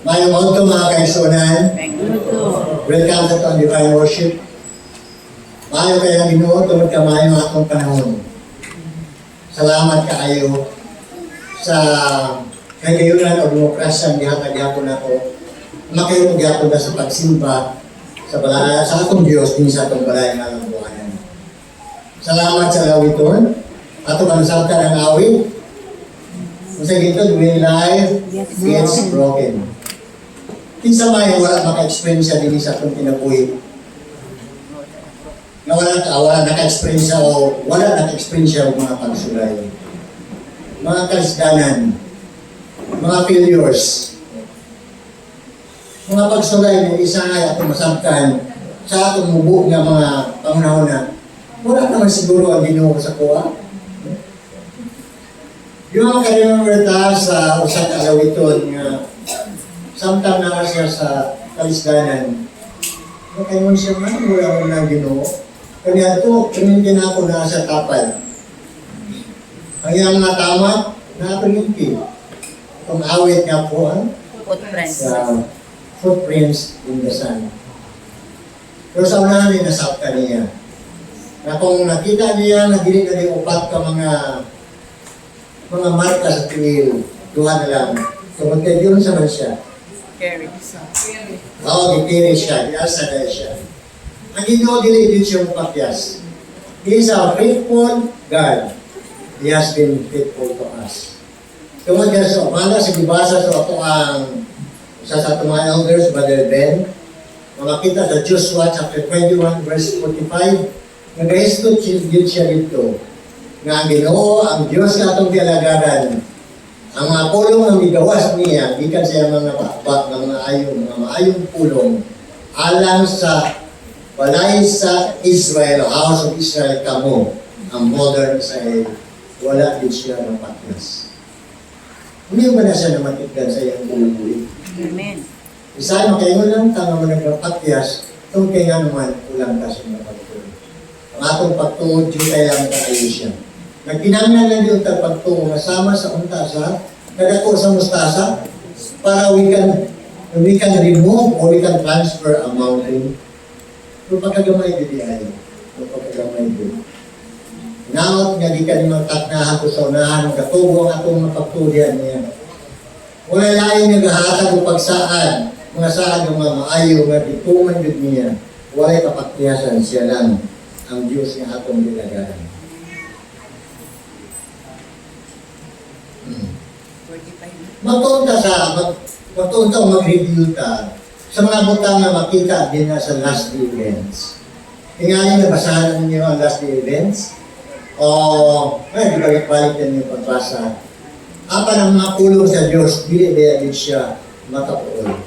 Mayong mga mga kaigsunan. Welcome sa itong divine worship. Mayo kaya Ginoo tungod ka mayo akong panahon. Salamat kaayo sa kagayunan o demokrasya gihatag gyapon ako. Makayo gyapon na sa pagsimba sa balay sa atong Dios din sa atong balay nga buhanan. Salamat sa awiton. Ato kanusabtan ang awit. Kung sa gito, doing life, it's broken. Kinsa may wala maka-experience din sa atong kinabuhi. Na wala naka-experience o wala naka-experience o mga pagsulay. Mga kalisdanan, mga failures, mga pagsulay ng isa ay atong masabtan sa atong mubo nga mga pangunahon na wala naman siguro ang Ginoo sa kuha. Yung ka-remember ta sa usang alawiton nga samtang na siya sa kalisdanan. Kaya mo siya man, wala mo na Ginoo. Kaya ito, pinintin ako na sa kapal. Ang iyang mga tama, nakapinintin. Itong awit nga po, footprints in the sun. Pero sa unahan ay nasakta niya. Na kung nakita niya, nagili na yung upat ka mga marka sa tingil, duha na lang. So magkadiyon sa man siya. Gipiri siya, diasa na siya. Ang Ginoo dili din siya mapapyas. He is a faithful God. He has been faithful to us. Tungod niya sa umana, sa gibasa sa ito ang isa sa itong mga elders, Brother Ben, makakita sa Joshua chapter 21, verse 45, nag-rescue din siya dito. Nga ang Ginoo, ang Diyos na itong dialagaran, ang mga pulong ang migawas niya, gikan siya mga bakbak, mga maayong pulong, alang sa balay sa Israel, house of Israel kamo, ang modern Israel, wala din siya ng patnas. Hindi ba na siya namatigdan sa iyang buhay? Amen. Isa, makaingon lang, tanga mo nagpapatyas, itong kaya nga naman, ulang ka sa mga pagtuod. Ang atong pagtuod, yun kaya lang kaayo siya. Nagkinanglan lang yung pagtuod, masama sa untasa, nagako sa mustasa, para we can remove or we can transfer a mountain. Kung pagkagamay din ay, kung pagkagamay din. Naot nga di ka ni magtaknahan ko sa unahan, magkatubo ang atong mapagtudian niya. Wala lain nga gahatag o pagsaan, mga saan ng mga maayo nga dituman yun niya, wala'y kapaktiyasan siya lang ang Diyos nga atong dilagaran. Magtuunta o mag-review ta sa mga butang na makita din na sa last day events. Tingali na basahan ninyo ang last day events? O, di balik-balik din yung pagbasa. Apa ng mga pulong sa Diyos, dili din siya makapuol.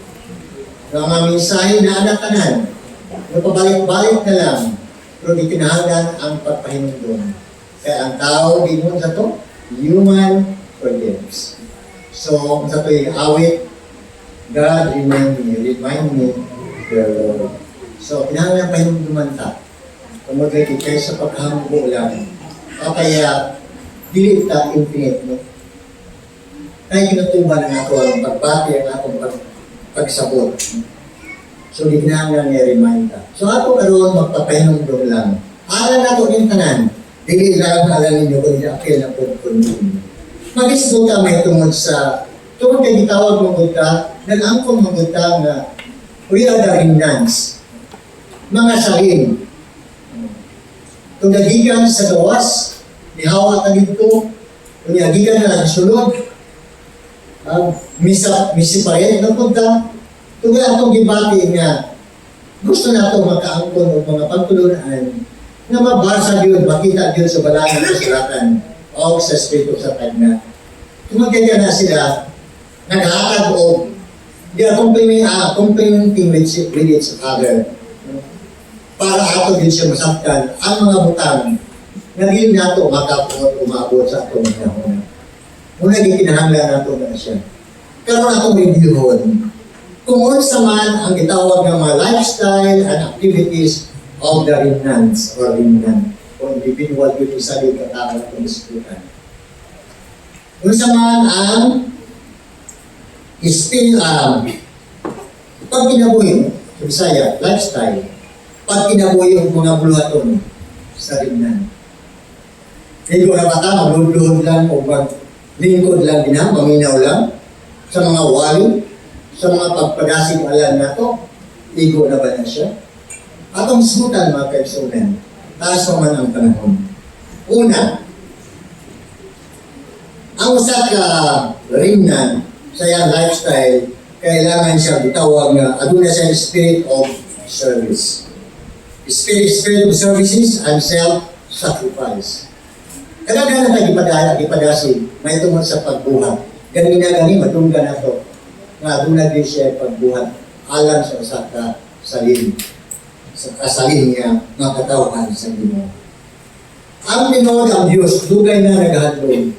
Ang mga mensahe na anak-anan, napabalik-balik na lang, pero di kinahanglan ang pagpahinundon. Kaya ang tao, di mo sa to, human forgives. So, sa to yung awit, God remind me, dear Lord. So, kinahanglan pahinunduman ta. Kung magiging kayo sa pagkahambo lang, kaya dili ta infinite, no? Kaya ginutuban ang ako ang pagbati, ang akong pagsabot. So, di kinahanglan niya remind ta. So, ako karoon magpapahinundom lang. Alam na ito yung tanan. Dili lang alam ninyo kung i-appeal na pagkundin. Mag-isdo kami tungod kay gitawag mong buta, nag-angkong mong buta na we are the remnants. Mga salin. Kung nagigan sa gawas, ihawa ka dito, kung nagigan na nagsulod, misipayin ng punta, kung atong gibati nga, gusto na itong makaangkon o mga pagtulunan na mabasa yun, makita yun sa balangan ng kasulatan o sa Espiritu sa Tagna. Tumagkaya na sila, naghahatag o they are complementing with each other. Para ato din siya masaktan ang mga butang na din nato makapuot umabot sa atong panahon. Muna di kinahanglan nato na siya. Pero atong reviewon, kung unsa man ang gitawag ng mga lifestyle and activities of the remnants or remnant o individual yun isa din katawag ng diskutan. Unsa man ang Pag kinabuhi, sa Bisaya, lifestyle, pag kinabuhi yung mga buluhaton sa rimnan. Hindi ko na bata, magluluhod lang o maglingkod lang din, maminaw lang sa mga wali, sa mga pagpagasig alam na to, igo na ba na siya? Atong sutan mga kaigsunan, taas naman ang panahon. Una, ang usa ka rimnan sa iyang lifestyle, kailangan siya bitawag na aduna siya spirit of service. Spirit of services and self-sacrifice. Kailangan na ipadasi, may tungkol sa pagbuhat. Gani matungga na to. Nga aduna din siya pagbuhat alang sa usa ka salin. Sa kasalin niya, mga katawhan sa Ginoo. Ang tinuod ang Diyos, dugay na naghandong.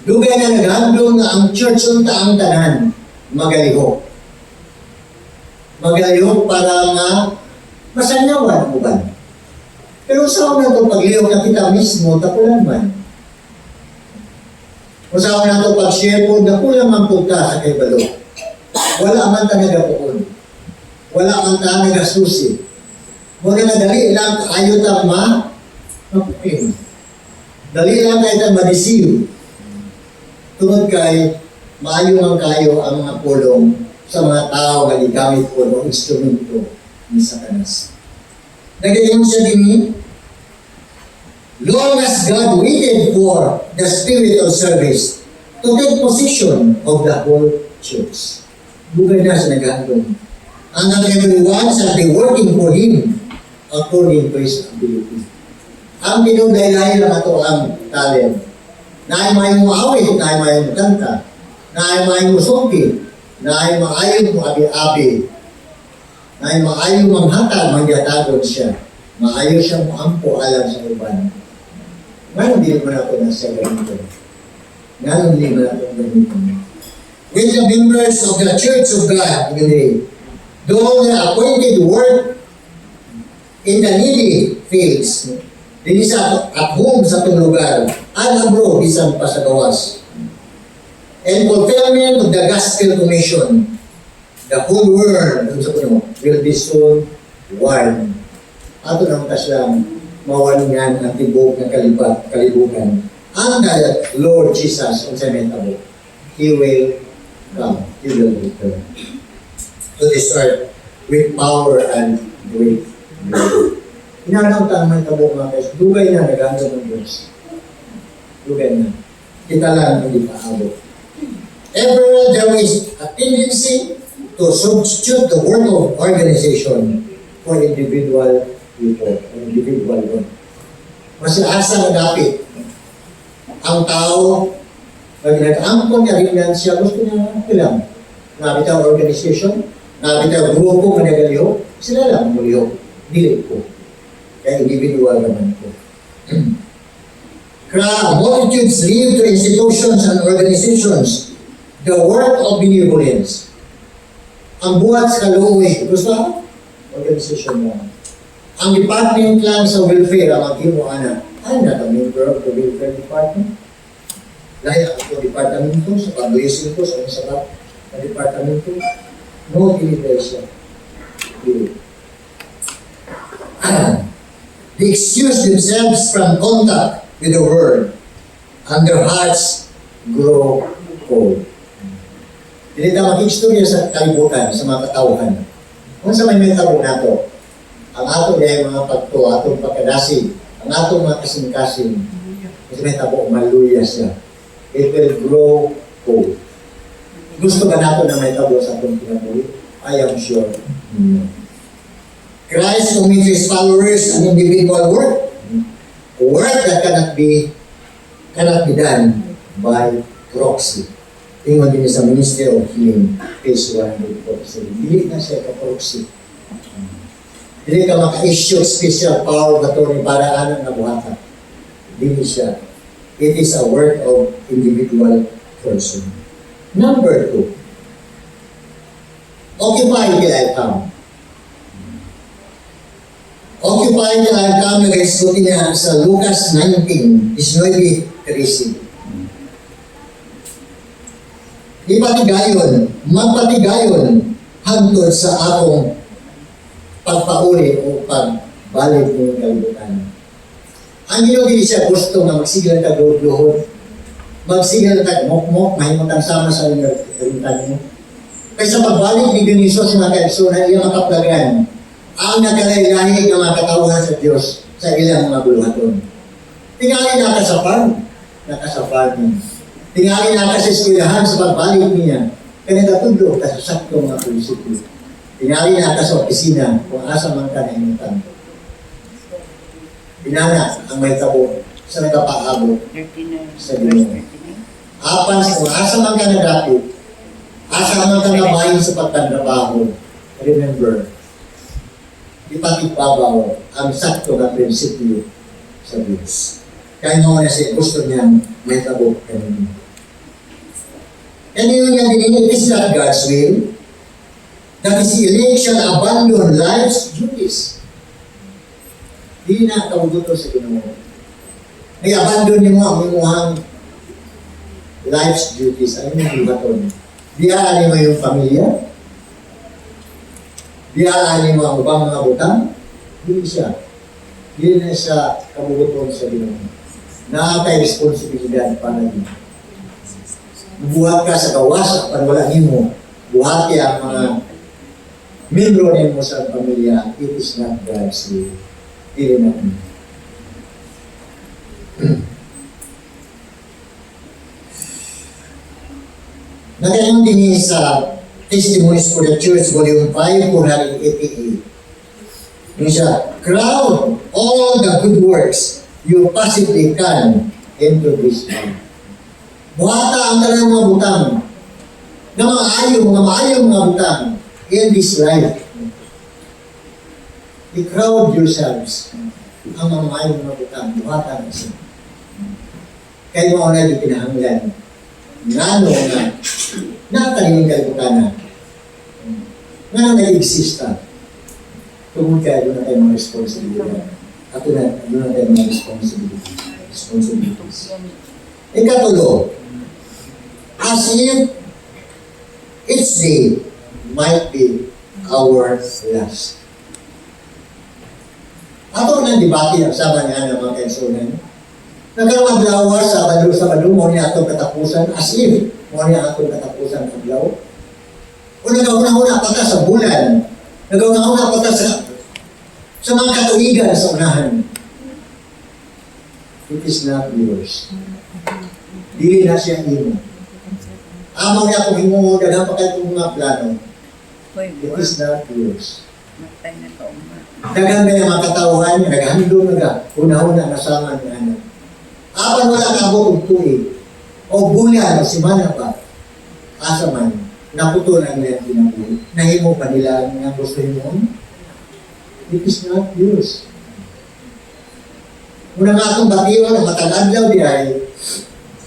Dugay na naghandong nga ang church unta ang tanan, magalihok. Magalihok para nga masanyawan mo ba? Pero sa una itong paglihok na kita mismo, tapulan man. Kung sa una itong pag-share po, nakulang man po ka sa kaibalo. Wala man ta nagapuon. Wala man ta nagasusi. Muna na dali lang ayaw ta mapupin. Dali lang kayo ta madisiw. Tungod kay maayo man kayo ang mga pulong sa mga tao na gigamit po ng instrumento ni Satanas. Nagayon siya din long as God waited for the spirit of service to take position of the whole church. Bugay na siya naghandong. Hanggang everyone shall be working for Him according to His ability. Ang pinundaylay lang ito ang talent. Na ay may mo awit, na ay may mo kanta, na ay may mo sumpi, na ay maayon mo abi-abi, na ay maayon mong hatag, magyatagon siya. Maayon siyang maampo alam sa uban. Ngayon hindi naman ako nasa ganito. Ngayon hindi naman ako ganito. With the members of the Church of God, doon na appointed work in the needy fields, din sa at home sa itong lugar, at abroad, isang pasagawas. And fulfillment of the Gospel Commission, the whole world, will be soon one. Ato naman lang, mawalingan ang tibok ng kalibugan. Ang Lord Jesus, ang samentabo, He will come, He will return to this earth with power and great glory. Inanang tamang tabo mga guys, dugay na naganda ng Diyos. Dugay na. Kita lang hindi paabot. Everywhere there is a tendency to substitute the work of organization for individual people, individual work. Mas asa na dapit. Ang tao, pag nag-ampon niya rin yan siya, gusto niya ilang. Nabitaw organization, nabitaw grupo managaliho, sila lang muliho. Dili ko. Kaya individual naman ko. Multitudes leave to institutions and organizations the work of benevolence. Ang buhat sa kaluwi, gusto mo? Organization mo. Ang department lang sa welfare, ang mag-imuana, I'm not a member of the welfare department. Lahat ako departamento, sa pag-blessing ko, sa masarap na departamento. No deliberation. They excuse themselves from contact with the world, and their hearts grow cold. Hindi na mag-istorya sa kalibutan, sa mga katauhan. Kung sa may metabo na to, ang ato niya mga pagto, atong pagkadasig, ang atong mga kasing-kasing, kasi metabo, maluya siya. It will grow cold. Gusto ba nato na may tabo sa atong kinabuhi? I am sure. Christ commits His followers an individual work that cannot be done by proxy. Tingnan din sa Ministry of Healing, page 147. Dili na siya ka-proxy. Dili ka maka-issue special power na ito ni para anong nabuhatan. Dili siya. It is a work of individual person. Number 2, occupy till I come. Occupy till I come, nag-isuti niya sa Lucas 19:13. Ipatigayon, magpatigayon hangtod sa akong pagpauli o pagbalik ng kalibutan. Ang Ginoo dili siya gusto nga magsigilan ka duhod-duhod, magsigilan ka mok-mok, mahimutang sama sa kalibutan mo. Kaysa pagbalik ni Dionisio sa mga kaigsoon, iya makaplagan ang nagkalahi-lahi nga makatawhan sa Diyos sa ilang mga buluhaton. Tingali na ka sa farm, nakasafar niya. Tingali na ka sa eskwelahan sa pagbalik niya, kaya natudlo ka sa sakto mga prinsipyo. Tingali na ka sa opisina kung asa man ka na inutan. Pinana ang may tabo sa nagpapaabot sa Ginoo. Apan kung asa man ka nagdapit, asa man ka nabahin sa pagtandabaho, remember, ipatipabaw ang sakto na prinsipyo sa Diyos. Kaya nga na siya gusto niyang may tabo kanina. And yun nga din, it is not God's will that His elect shall abandon life's duties. Di na kauguto sa Ginoo. May abandon niyo ang imuhang life's duties. Ano yung buhaton? Biyaan mo yung pamilya? Biyaan mo ang ubang mga butang? Hindi siya. Hindi na siya kabuguton sa Ginoo. Nakakay responsibilidad para niyo. Buhat ka sa kawas at wala nimo. Buhati ang mga membro nimo sa pamilya. It is not God's will. Dili natin. Nagayong din sa Testimonies for the Church, Volume 5, 488. Yung siya, crowd all the good works you possibly can into this life. Buhata ang talang mga butang na mga maayong mga butang in this life. I-crowd yourselves ang mga maayong mga butang. Buhata na siya. Kaya mo na di pinahanglan. Ngano na nakaliling kalibutana nga nag-exista. Tungkol kaya doon na tayo mga responsibilidad. At doon na tayo mga responsibilities. Ikatulo, as if each day might be our last. Ato na debate ang sama niya ng mga kaisunan. Nagkaroon adlaw Sabado, mo niya atong katapusan, as if mo niya atong katapusan ng adlaw. O nagkauna-una pa ka sa bulan, nagkauna-una pa ka sa mga katuigan sa unahan. It is not yours. Dili na siya imo. Amaw niya kung imo daghang pa kayo mga plano. It is not yours. Daghang na yung mga katauhan, naghandong una-una nasama ni anak. Apan wala kabot og tuig o bulan o semana pa, asa man naputunan nila kinabuhi, nahimo pa nila ang gusto mo. It is not yours. Muna nga itong batiwan, matag-adlaw di ay,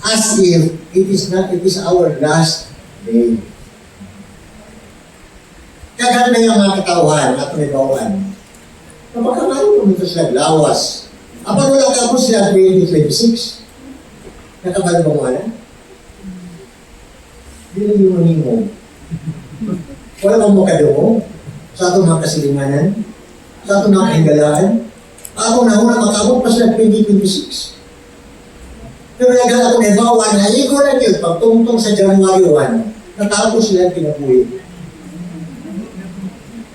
as if it is our last day. Kaganda yung mga katauhan at may bawaan. Napakamayo pumunta sila lawas. Apan wala ka po sila 2026. Nakabalo ba mo wala? Hindi yung manimo. Wala kang makadungo sa atong mga kasilinganan, sa atong mga kahigalaan. Ako na una makabot pa sila 2026. Pero nagala ko na bawa na iko na yun, pagtungtong sa January 1, natapos sila pinabuhi.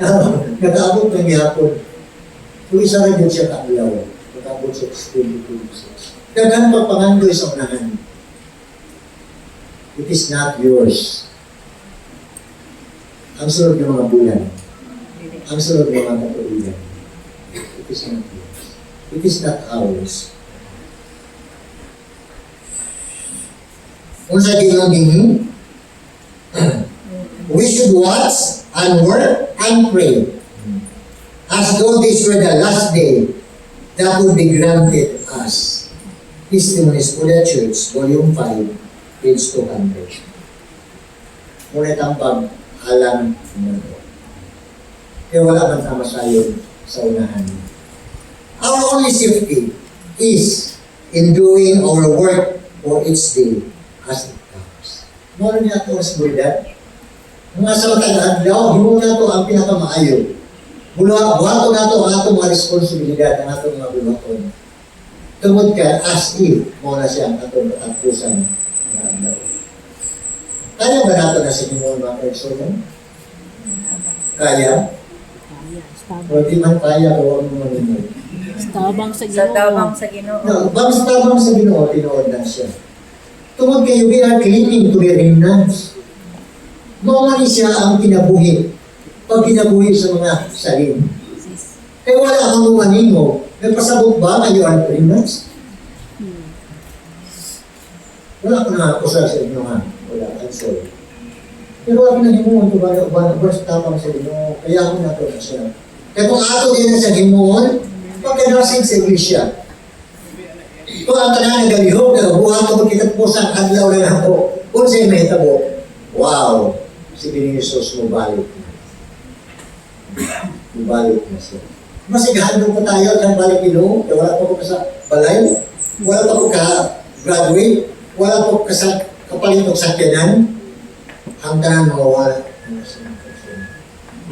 Nag-aabot ng gihapon. Kung isa rin yun siya kakulaw. Natapos sa 2026. Dagan pagpangandoy sa unahan. It is not yours. Ang sunod ng mga bulan. Ang sunod ng mga katuligan. It is not yours. It is not ours. Kung sa ginong we should watch and work and pray as though this were the last day that would be granted us. Testimonies for the Church, Volume 5, page 200. Ngunit ang pag-alam nito. Kaya wala man tama sayo sa unahan. Our only safety is in doing our work for each day as it comes. More niya ito ang seguridad. Mga sa matag adlaw, himo na to ang pinakamaayo. Buhaton na to ang atong mga responsibilidad, ang atong mga buhaton. Tungod ka, as if, mo na siya ang atong katapusan na adlaw. Kaya ba nato na sa Ginoo mga kaibigan? Kaya? O di man kaya, huwag mo manunod. Tabang sa Sa Ginoo. tabang sa Ginoo. No, tabang sa Ginoo, tinood na siya. Tungod kayo, we are clinging to the remnants. Mawali siya ang kinabuhi. Pag kinabuhi sa mga salin. Kaya wala kang umanino. Nagpasabot ba kayo ang remnants? Wala ko na ako sa inyo ha. Wala, I'm sorry. Pero ako na himuon ko ba tabang sa Ginoo. Kaya ako na ito na siya. Kaya kung ato din na sa himuon, pagkadasin sa iglesia. Kung ang tanan na galihog, buhat ko kita po sa adlaw na ako. Kung sa'yo may hitabo, wow! Sige ni Jesus, mubalik na. Mubalik na siya. Masigahando pa tayo at balik Ginoo. Kaya wala pa ko sa balay. Wala pa ko ka-graduate. Wala pa ko sa kapalinog sa tiyanan. Ang tanan mawawala.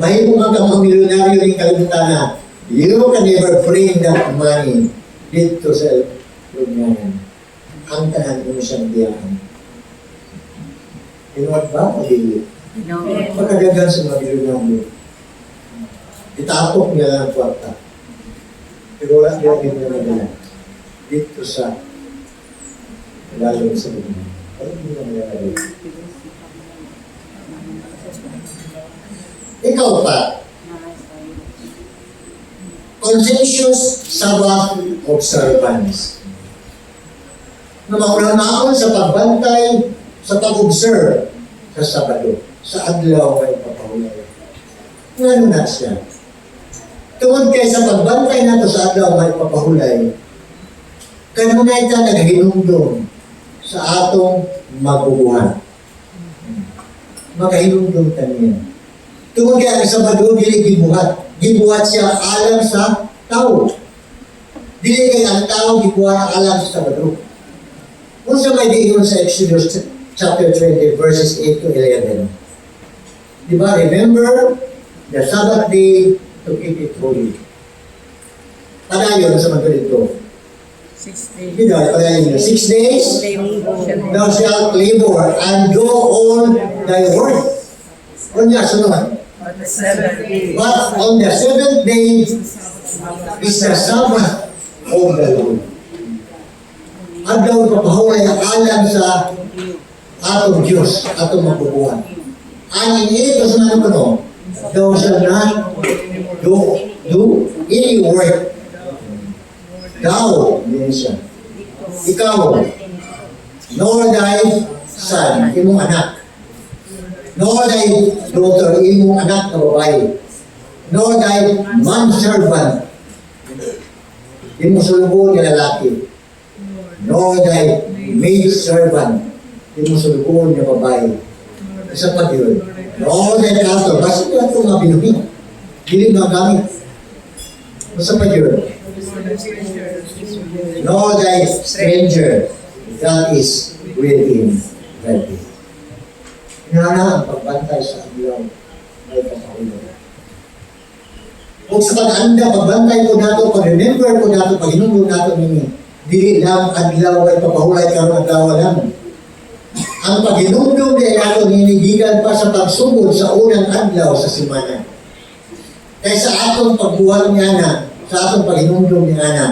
Mahirap ang mga milyonaryo ng kalimutan na you can never bring that money dito sa lugnanan. Ang tanan mo siyang biyahan. Inuwag ba o dili? Pagkagagan sa mga milyonaryo. Itapok niya lang ang kwarta. Pero wala niya niya madala. Dito sa lalong sa lugnanan. Parang hindi na madala. Ikaw pa, conscientious Sabbath observance. Na mauna-naon sa pagbantay, sa pag-observe sa Sabado, sa adlaw ay papahulay. Ano na siya? Tungod kay sa pagbantay nato sa adlaw ay papahulay, kanunay ta naghinumdum sa atong mabubuhan. Makahinumdum ta niya. Tungod kaya ang Sabado, dili gibuhat. Gibuhat siya alam sa tao. Dili kaya ang tao gibuhat alam sa Sabado. Kung sa may diingon sa Exodus chapter 20, verses 8 to 11. Diba, remember the Sabbath day to keep it holy. Padayon sa mga dito. 6 days. Padayon 6 days, thou shalt labor and do all thy work. Kunya, sunod. On the 7th day. But on the 7th day is the Sabbath of the Lord. Adlaw papahulay ang alam sa atong Diyos, atong mabubuhan. And in it, sa mga ano, thou shalt not do any work. Thou, yun siya. Ikaw, nor thy son, imong anak, nor thy daughter, imong anak na babae, nor thy manservant, imong sulubon na lalaki, nor thy maidservant, imong sulubon na babae. Isa pa yun. Nor thy cattle, basta ito ang mga binuhi. Dili magamit. Isa pa yun. Nor thy stranger that is within that day. Inana ang pagbantay sa adlaw ay kapahulog. Kung sa pag-anda, pagbantay ko nato, pag-remember ko nato, pag-inunod nato nini, dili lang adlaw ay papahulay karon adlaw lang. Ang pag-inunod ay nato ninigigan pa sa pagsugod sa unang adlaw sa simana. Kaya sa atong pagbuhat niya na, sa atong pag-inunod niya na,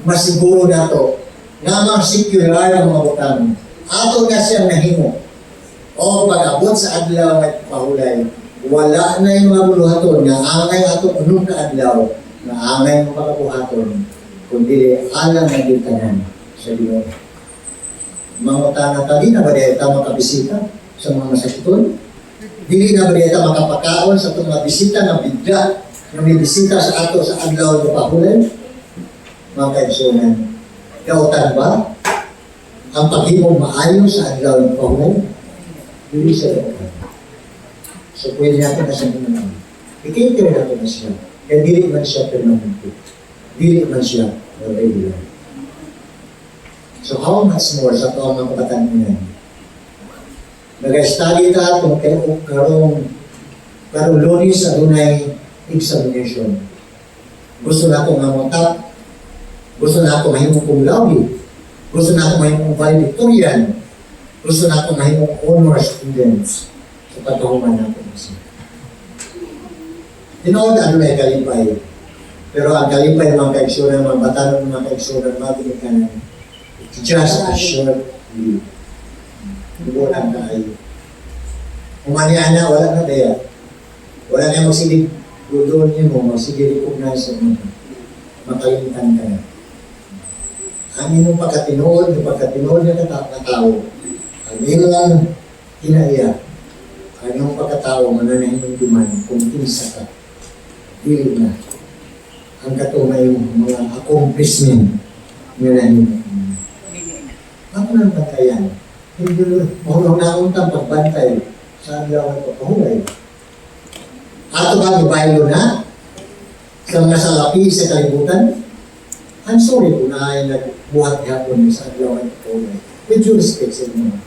masiguro nato na mga secular ng mga butang. Ato na siyang nahimo. O pag-abot sa adlaw at pahulay, wala na yung mga buluhaton na angay atong unong na adlaw, na angay mga kabuhaton, kundi alam na gintanan sa Ginoo. Mangutan na tali na ba dahil ta makabisita sa mga masakiton? Dili na ba dahil ta makapakaon sa itong mga bisita na bigla na may bisita sa ato sa adlaw na pahulay? Mga kaibsunan, kautan ba ang paghimong maayo sa adlaw na pahulay? Dili sa kautan. So pwede natin na siya naman. I-cater natin na siya. Kaya dili man siya permanente. Dili man siya regular. So how much more sa taong mga kapatan mo yan? Nag-study ta kung karong lunis adunay examination. Gusto na akong mamutak, gusto na akong mahimong cum laude, gusto na akong mahimong valedictorian, gusto na akong mahimong honor students sa pagkahuman natin. Tinood adunay kalipay. Pero ang kalipay ng mga kaigsunan, mga batanon ng mga kaigsunan, mga binikanan, just a short leave. Buwan tayo. Umanihan na, wala na daya. Wala na magsilig, doon niyo mo, magsilig recognize sa mga. Makalimutan ka na. Ang inyong pagkatinood na tao, ang inyong kinaiya, ang inyong pagkatao, mananahin yung duman, kung kinsa ka, dili na. Ang katunay yung mga accomplishment nyo na yun. Ako nang bantayan. Hindi mo na untang pagbantay sa agawan ko kahulay. Ato ba ibaylo na sa mga salapi sa kalibutan? I'm sorry kung na ay nagbuhat hapon sa agawan ko kahulay. With due respect sa inyo.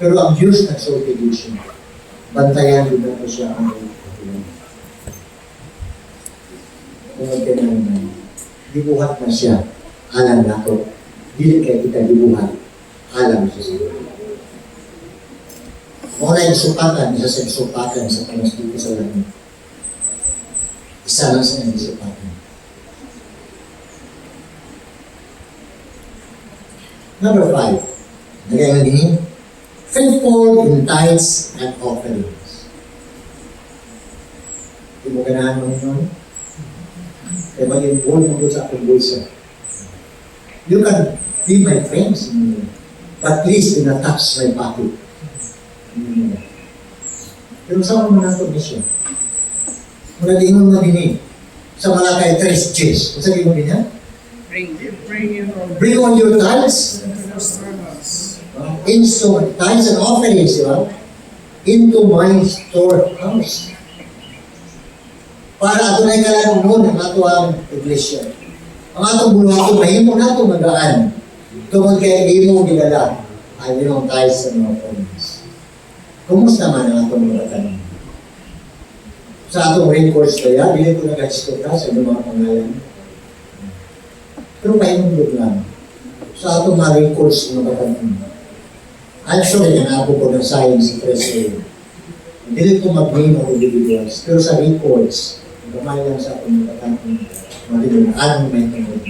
Pero ang Diyos nagsulti siya. Bantayan din nato siya ang kahulay. Kung magkailangan, dibuhat na siya, alam na ito. Dili kaya kita dibuhat, alam siya siya. Muna yung supatan, isa sa supatan sa panas dito sa langit. Isa lang sa yung supatan. Number 5, nagayang din, faithful in tithes and offerings. Hindi mo ganahan mo yun? Kaya mag-involve mo sa aking bulsa. You can be my friends, but please do not touch my pocket. Pero sama mo na ito, mission. Muna di mo din sa mga kay Tres Gs. Kung sabi mo din yan? Bring on your tithes. Into tithes and offerings, di ba? Into my storehouse. Para ato na ikalang noon ang ato ang iglesia. Ang atong buluhato, mahimo na ito magaan. Tungkol kay imo gilala, ay yun tayo sa mga offerings. Kumusta man ang atong mga tanong? Sa atong records kaya, hindi ko nag-explore sa mga pangalan. Pero mahimong lang. Sa atong mga records mga tanong. Actually, ang ako ko ng science sa Presley. Hindi ko mag-name of individuals, pero sa records, gamay lang sa akong mga tanong. Malilang, anong may tanong?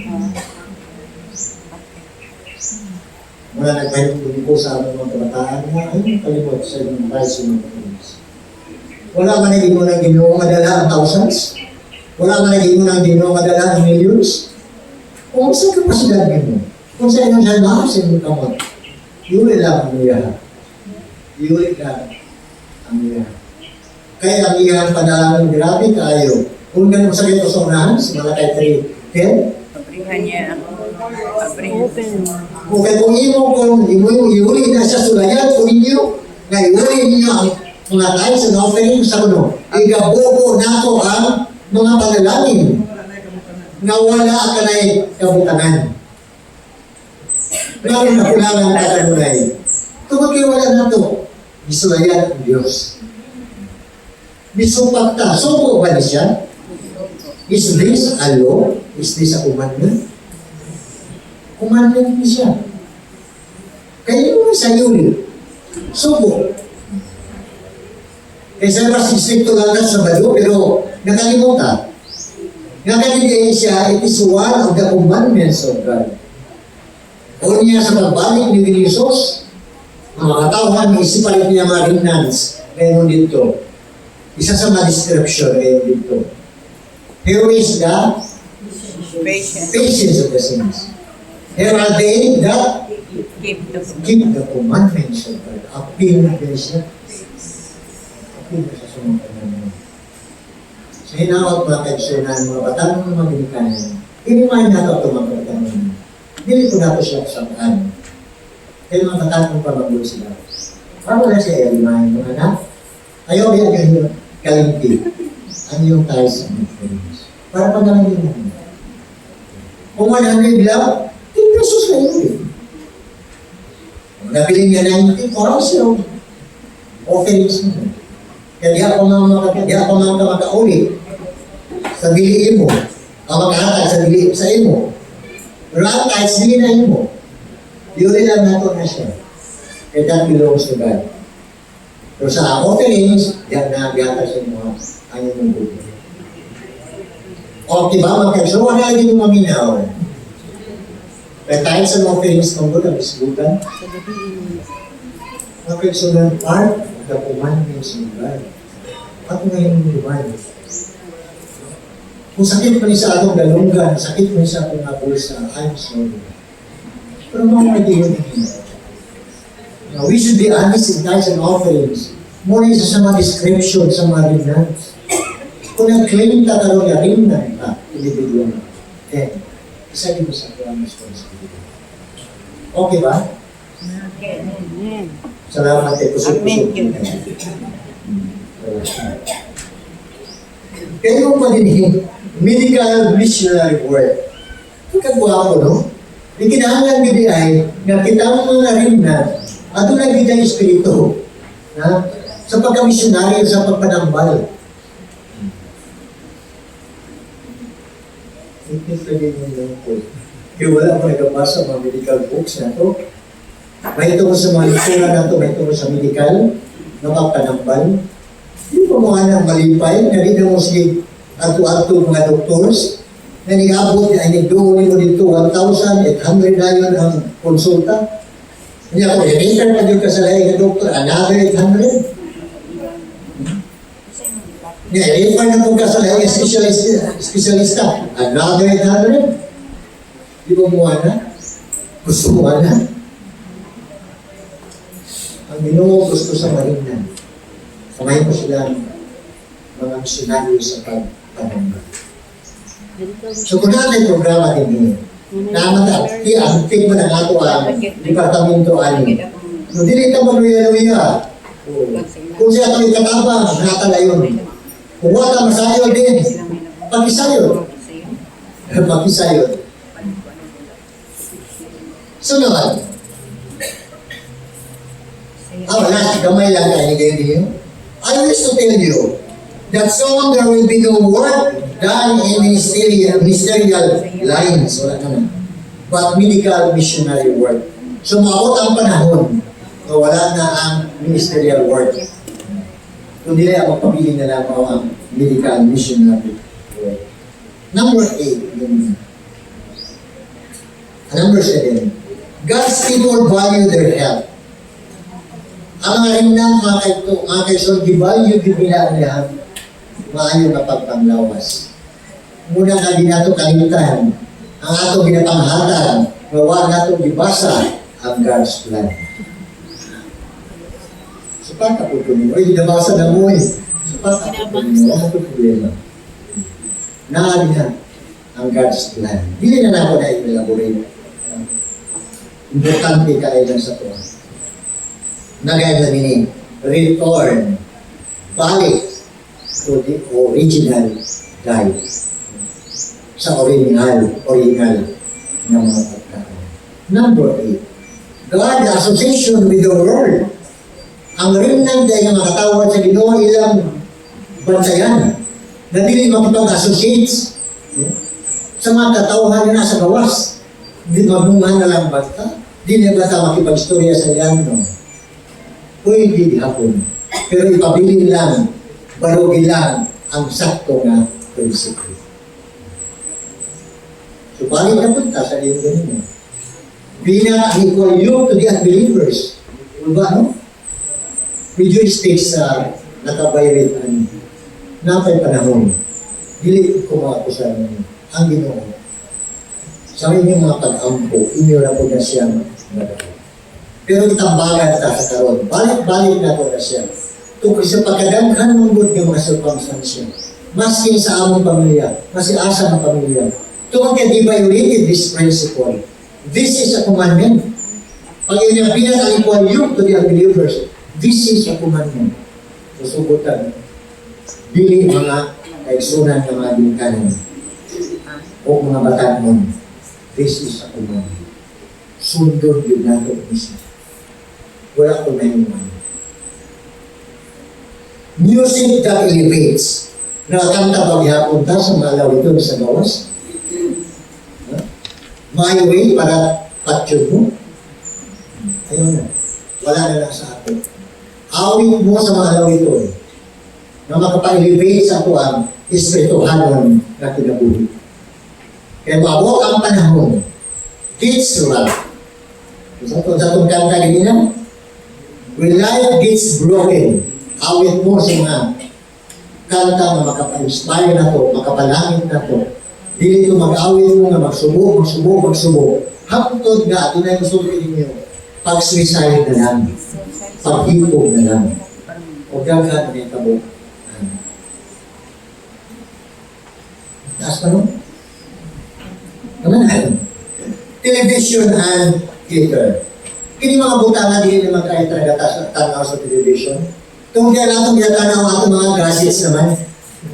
Wala nagpahintun ko sa aming mga kabataan na ay kalimot sa inyong rights ng mga police. Wala man naging mo ng ginoo madala ang thousands. Wala man naging mo ng ginoo madala ang millions. Kung sa kapasidad mo, kung sa inyong siya sa inyong kamot, yuli lang ang iyahan. Yuli lang ang iyahan. Kaya ang iyahan panalangin grabe tayo. Kung ganun sa ito sa unahan, sa mga kay 3:10, Pabrihan niya ako. Pabrihan. kung imo iuli na siya sulayan, kung inyo, na iuli ninyo ang mga tithes and offerings sa kuno, igabobo na ito ang mga panalangin na wala ka na kabutangan. Lalo na kulangan na kanunay. Tumakiwala na ito, isulayan ang Diyos. Misupak ta. Subo ba siya? Is this a law? Is this a commandment? Commandment ni siya. Kaya mo sa yun. Subo. Kaya mas istrikto lang sa balo, pero nakalimutan. Nakalimutan siya, it is one of the commandments of God. O niya sa pagbalik ni Jesus, ang mga katawan, isipalit niya mga remnants, ngayon dito. Isa sa mga description ngayon dito. Here is the patience of the saints. Here are they that keep the commandments of God. Appeal na siya. Appeal na sa sumunod naman. Sa hinawag mga kaigsunan, mga batang mga binikanan, i-remind nato ito mga katanungan. Dili ko nato siya sa paan. Kaya mga katanong pa magulo sila. Para na siya i-remind mga anak, ayaw yan kalimti. Ano yung tayo sa mga friends? Para pa naman yun naman. Kung 100 lang, 10 pesos na yun. Kung nabiling niya 90, parang siya. Offerings mo. Kaya di ako mga makaulit sa diliin mo. Ang makahatag sa diliin sa imo. Pero ang kahit sige na imo, yun lang nato na siya. Kaya that belongs to God. Pero sa offerings, yan na bihatag sa imo ang inyong buhay. O, diba mga kaya? So, wala din maminaw. Kaya kahit sa offerings ng Buddha, isbutan. Mga kaya so that part of the commandments of God. Ako ngayon yung lumayo. Kung sakit pa rin sa atong galunggan, sakit pa rin sa atong napulsa, I'm sorry. Pero mga kaibigan ninyo, now, we should be honest in tithes and offerings. Muna isa sa mga description sa mga rinans. Kung nag-claim ka karoon na rinan ka, individual, then, isa din mo sa kanyang responsibility. Okay ba? Amen. Salamat kayo. Amen. Kaya pa din medical missionary work. Kagwa ko, no? Yung kinahanglan gini ay, nga kita mo na rin na, ato na gini ang espiritu, na, sa pagka-missionary, sa pagpanambal. Hindi pwede nyo lang po. Kaya wala ako nagabasa mga medical books na to. May ito sa mga litura na to, may ito sa medical, na pagpanambal. Hindi pa mga nang malipay, na rin mo sige ato-ato mga doctors, na nag-abot na nag-doon mo dito 1,800 na yun ang konsulta. Hindi ako, i-refer pa din ka sa lahi ng doktor, another 800. I-refer na po ka sa lahi ng specialista, another 800. Di ba mo na? Gusto mo na? Ang Ginoo gusto sa marinan. Kamay mo sila mga misyonaryo sa pagpanambal. So kung natin programa din naman i-active mo na nga ito ang departamento ani. So dili ka magluya-luya. Kung siya ito ikatabang, nakatala yun. Kung wala masayo din, pag-isayo. Pag-isayo. So naman, wala, gamay lang tayo ngayon niyo. I wish to tell you that soon there will be no work done in ministerial lines, wala naman, but medical missionary work. So maabot ang panahon na wala na ang ministerial work. Kundi na ang magpapili na lang ang medical missionary work. Number 8, number 7, God's people value their health. Ang mga rinang mga kaisol, di-value nila niya maayo na pagpanglawas. Muna nga din nato kalimutan ang ato ginapanghatan, gawa nato gibasa ang God's plan. Sapat ako po ninyo. Ay, ginabasa na mo eh. Sapat ako po ninyo. Ano po problema? Naali na ang God's plan. Hindi na ako na i-elaborate. Importante ka ay lang sa to. Nagaya nini, return, balik to the original guide. Sa original ng mga pagkain. Number 8, God, the association with the world. Ang rinnan dahil ang makatawad sa Ginoo ilang bansayan na dili makipag-associates sa mga katawhan na nasa gawas. Hindi magbunga na lang bata. Hindi na bata makipag-istorya sa ilang pwede hapon. Pero ipabilin lang, barugin lang ang sakto na prinsipyo. So, balik na punta sa iyong ganun. Equal you to the unbelievers. Diba, no? Medyo stage sa nakabayrit napay panahon. Dili ko makakusa ang Ginoo. Sa inyong mga pag-ampo, inyo na po na siya madali. Pero itambagan ta sa karon. Balik-balik na po na siya. Tungkol sa pagkadaghan ng good ng mga circumstances. Maski sa among pamilya, maski asa ng pamilya. Tungkol kaya di violated this principle. This is a commandment. Pag inyong pinag-equal you to the unbelievers, this is a commandment. Susubutan. Dili mga kaigsunan ng mga bingkanan o mga batanon. This is a commandment. Sundod yun nato mismo. Wala ko na yung Music that elevates. Nakakanta ba gihapon ta sa mga lawito sa gawas? My way para patyo mo. Ayun na. Wala na lang sa atin. Awit mo sa mga lawito na makapa-elevate sa kuwang espirituhanon na kinabuhi. Kaya maabot ang panahon, gets love. Sa itong kanta ganina, when life gets broken, awit mo sa mga kanta na makapa-inspire na to, makapalangit na to. Dili ito mag-awit mo na magsubok. Haptod nga, ito na yung sulti ninyo, pag-suicide na lang, paghipog na lang, o gaghan na yung tabo. Taas pa no? Naman television and theater. Kini mga butangan din naman kayo talaga tanaw sa television. Kung kaya natin tanaw ato mga gadgets naman.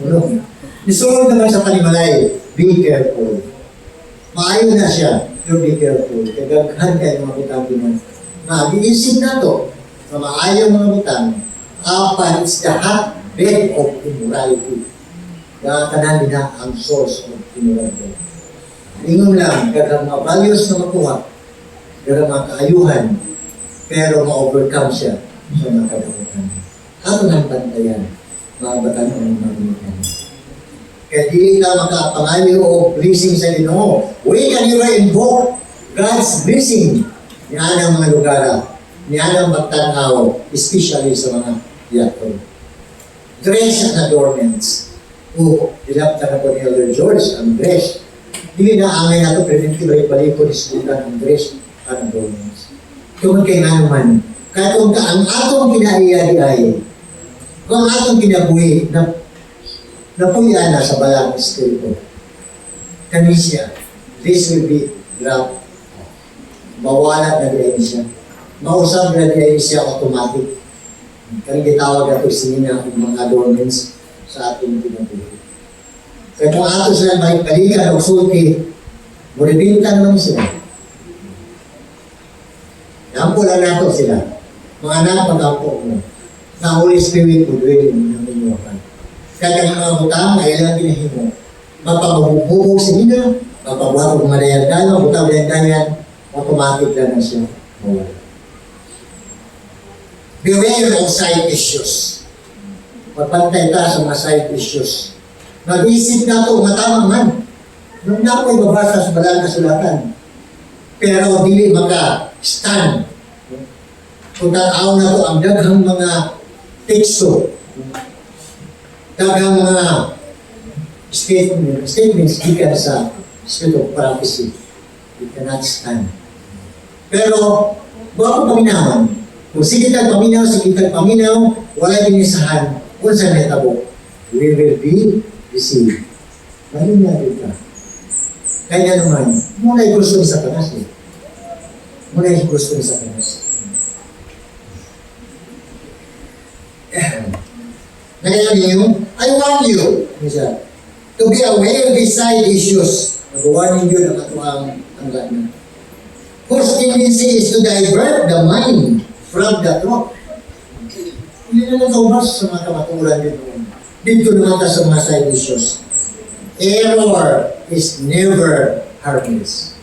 Ano? Isunod naman sa panimalay, be careful. Maayon na siya, pero be careful. Kagaghan kayo mga butang din. Mag-iisip na to, na maayon mga butang, apan it's the hotbed of immorality. Tanan din na ang source of immorality. Ingon lang, kaya mga values na makuha, kaya mga kaayuhan, pero ma-overcome siya sa mga kadahutan. Ato nang bantayan, mga batang ng magulitan. Kaya di na makapangayo o blessing sa Ginoo. We can never invoke God's blessing. Yan ang mga lugar, yan ang magtanaw, especially sa mga yato. Dress and adornments. Dilap na po ni Elder George, ang dress. Hindi na angay nato preventive ay balik ko diskutan ang dress at adornments. Tungkol kay nga naman, kaya kung ang atong kinaiya ay, kung ang atong kinabuhi, napuya na sa balang espiritu, kanisya, this will be dropped. Mawala na din siya. Mausap na din siya automatic. Kaya gitawag nato sinina ang mga adornments sa atong kinabuhi. Kaya kung ato sila balikan o sulti, muribinta naman sila. Nampo lang nato sila. Mga anak, pag-ampo mo. Na Holy Spirit would really ng inyuhan. Kaya kang mga butang na ilang pinahimo. Mapapabubog sa nila, mapabuhat o malayan-dayan, butang-malayan-dayan, automatic lang na siya. Beware of side issues. Pagpantay ka sa mga side issues. Mag-isip na ito, matamang man. Nung na ako'y babasa sa balang kasulatan. Pero dili maka-stand. Kung tanaw na ito, ang daghang mga teksto, daghang mga statements gikan sa spirit of prophecy. You cannot stand. Pero, bago paminawan, kung sige tag paminaw, wala dinisahan, kung saan netabo, we will be deceived. Maling natin ka. Kaya naman, muna yung gusto ni Satanas eh. Muna yung gusto ni Satanas. Ngayon niyo, I want you, to be aware of these side issues. Nag-warning yun ang katuwang hanggat na. Whose tendency is to divert the mind from the truth. Hindi na nag-ubas sa mga kamatulan dito. Dito naman ka sa mga side issues. Error is never harmless.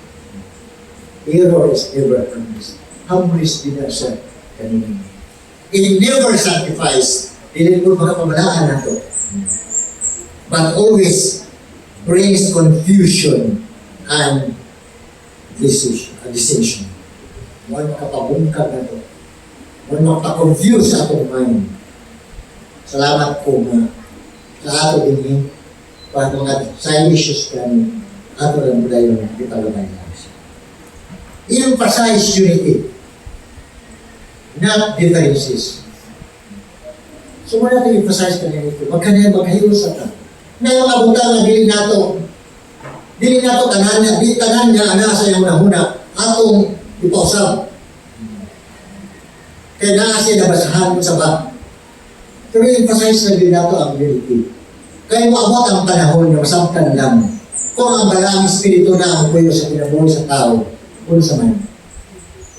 Error is never harmless. Harmless din na siya kanina. It never sacrifice. Dili po makapamalaan na ito. But always brings confusion and decision. Huwag makapabungkag na ito. Huwag makapakonfuse sa atong mind. Salamat po nga sa ato din para mga side issues kami ato lang mula yung ipalabay namin. Emphasize unity, not differences. So wala natin emphasize ka nito. Magkahiyo sa ta. Ngayon abutang na dili nato tanan niya ana sa iyong nahuna atong ipausap. Kaya naa siya nabasahan sa ba. Pero emphasize na din nato ang unity. Kaya maabot ang panahon na masabtan lang. Kung ang balang espiritu na ang kuyo sa kinabuhi sa tao, kung sa man,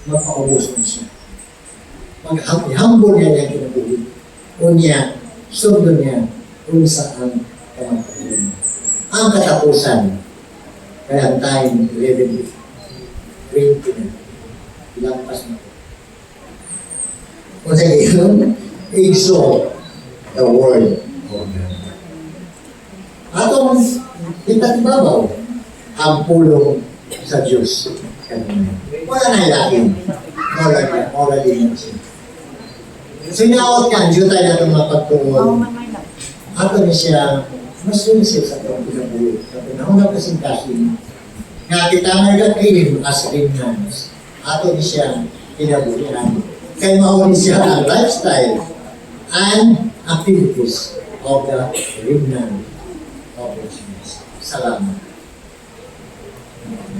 magpaubos na siya. Maghambol niya niya kinabuhi. O niya, sundo niya kung saan kamatayan. Ang katapusan, kaya ang time, 11:20 na. Lampas na. Kung sa gayon, exalt the word of God. Atong ibabaw ang pulong sa Diyos. Wala na ilalim. Moral dimension. Sinawat ka, Diyo tayo natin mapagtungon. Ato ni siya, mas lumisip sa itong pinabuhi. Sa pinahon na kasing-kasing, nga kita nag-akim as ringnans. Ato ni siya pinabuhian. Kaya mauli siya ang lifestyle and activities of the ringnan of the Salamat.